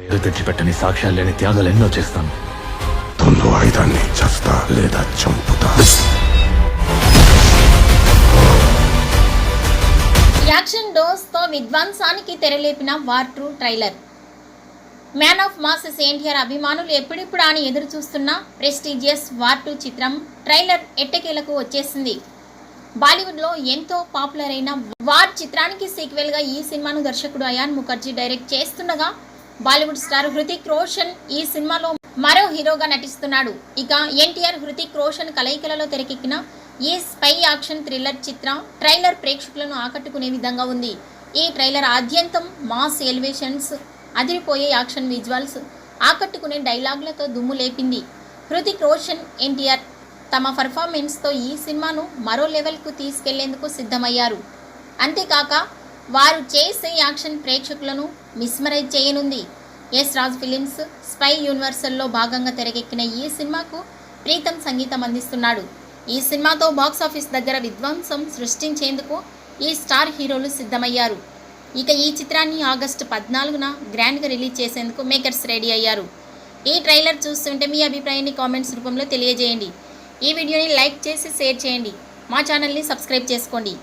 పేరు తెచ్చిపెట్టని సాక్ష్యాలు లేని త్యాగాలు ఎన్నో చేస్తాను. తొందు ఆయుధాన్ని చస్తా లేదా చంపుతా. యాక్షన్ డోస్ తో విధ్వంసానికి తెరలేపిన War 2 trailer. Man of masses NTR అభిమానులు ఎప్పుడిప్పుడు అని ఎదురు చూస్తున్న ప్రెస్టీజియస్ వార్ 2 చిత్రం ట్రైలర్ ఎట్టకేలకు వచ్చేసింది. బాలీవుడ్లో ఎంతో పాపులర్ అయిన వార్ చిత్రానికి సీక్వెల్గా ఈ సినిమాను దర్శకుడు అయాన్ ముఖర్జీ డైరెక్ట్ చేస్తుండగా బాలీవుడ్ స్టార్ హృతిక్ రోషన్ ఈ సినిమాలో మరో హీరోగా నటిస్తున్నాడు. ఇక ఎన్టీఆర్ హృతిక్ రోషన్ కలయికలలో తెరకెక్కిన ఈ స్పై యాక్షన్ థ్రిల్లర్ చిత్రం ట్రైలర్ ప్రేక్షకులను ఆకట్టుకునే విధంగా ఉంది. ఈ ట్రైలర్ ఆద్యంతం మాస్ ఎలివేషన్స్, అదిరిపోయే యాక్షన్ విజువల్స్, ఆకట్టుకునే డైలాగులతో దుమ్ము లేపింది. హృతిక్ రోషన్, ఎన్టీఆర్ తమ పర్ఫార్మెన్స్తో ఈ సినిమాను మరో లెవెల్కు తీసుకెళ్లేందుకు సిద్ధమయ్యారు. అంతేకాక వారు చేసే యాక్షన్ ప్రేక్షకులను మిస్మరైజ్ చేయనుంది. ఎస్ రాజ్ ఫిలిమ్స్ స్పై యూనివర్సల్లో భాగంగా తెరకెక్కిన ఈ సినిమాకు ప్రీతం సంగీతం అందిస్తున్నాడు. ఈ సినిమాతో బాక్సాఫీస్ దగ్గర విధ్వంసం సృష్టించేందుకు ఈ స్టార్ హీరోలు సిద్ధమయ్యారు. ఇక ఈ చిత్రాన్ని ఆగస్టు 14న గ్రాండ్గా రిలీజ్ చేసేందుకు మేకర్స్ రెడీ అయ్యారు. ఈ ట్రైలర్ చూస్తుంటే మీ అభిప్రాయాన్ని కామెంట్స్ రూపంలో తెలియజేయండి. ఈ వీడియోని లైక్ చేసి షేర్ చేయండి. మా ఛానల్ని సబ్స్క్రైబ్ చేసుకోండి.